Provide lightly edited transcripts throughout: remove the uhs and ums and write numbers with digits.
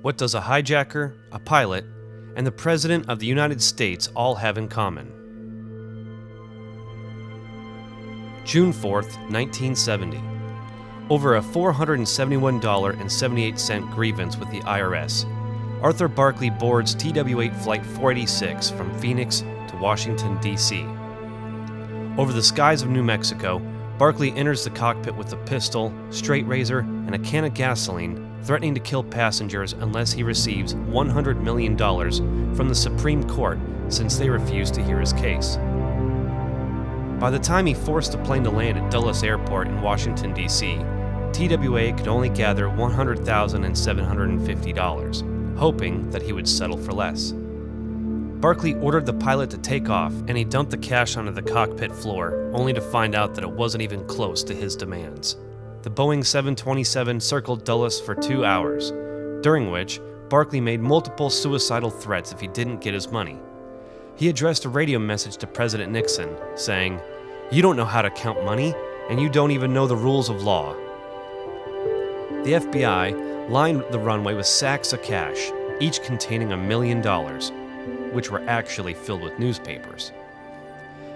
What does a hijacker, a pilot, and the President of the United States all have in common? June 4th, 1970. Over a $471.78 grievance with the IRS, Arthur Barkley boards TWA Flight 486 from Phoenix to Washington, D.C. Over the skies of New Mexico, Barkley enters the cockpit with a pistol, straight razor, and a can of gasoline, threatening to kill passengers unless he receives $100 million from the Supreme Court since they refuse to hear his case. By the time he forced the plane to land at Dulles Airport in Washington, D.C., TWA could only gather $100,750, hoping that he would settle for less. Barkley ordered the pilot to take off, and he dumped the cash onto the cockpit floor, only to find out that it wasn't even close to his demands. The Boeing 727 circled Dulles for 2 hours, during which Barkley made multiple suicidal threats if he didn't get his money. He addressed a radio message to President Nixon, saying, "You don't know how to count money, and you don't even know the rules of law." The FBI lined the runway with sacks of cash, each containing $1 million, which were actually filled with newspapers.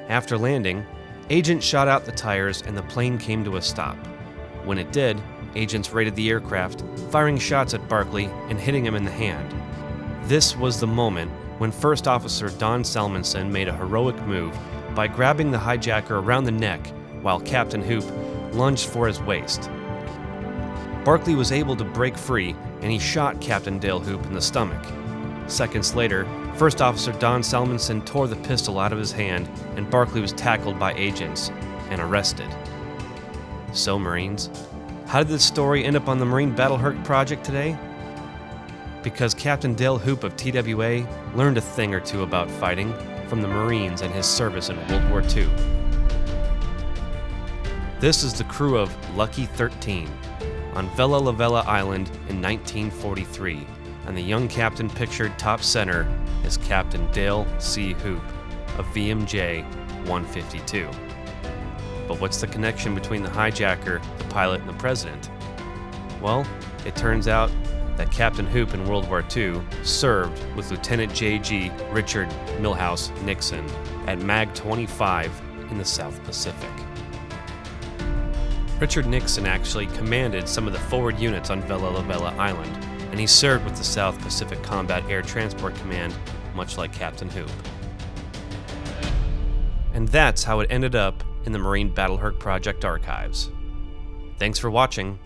After landing, agents shot out the tires and the plane came to a stop. When it did, agents raided the aircraft, firing shots at Barkley and hitting him in the hand. This was the moment when First Officer Don Salmonson made a heroic move by grabbing the hijacker around the neck while Captain Hoop lunged for his waist. Barkley was able to break free and he shot Captain Dale Hoop in the stomach. Seconds later, First Officer Don Salmonson tore the pistol out of his hand and Barkley was tackled by agents and arrested. So, Marines, how did this story end up on the Marine Battle Herc Project today? Because Captain Dale Hoop of TWA learned a thing or two about fighting from the Marines and his service in World War II. This is the crew of Lucky 13 on Vella La Vella Island in 1943, and the young captain pictured top center is Captain Dale C. Hoop of VMJ 152. But what's the connection between the hijacker, the pilot, and the president? Well, it turns out that Captain Hoop in World War II served with Lieutenant J.G. Richard Milhouse Nixon at MAG 25 in the South Pacific. Richard Nixon actually commanded some of the forward units on Vella La Vella Island, and he served with the South Pacific Combat Air Transport Command, much like Captain Hoop. And that's how it ended up in the Marine Battle Herc Project archives. Thanks for watching.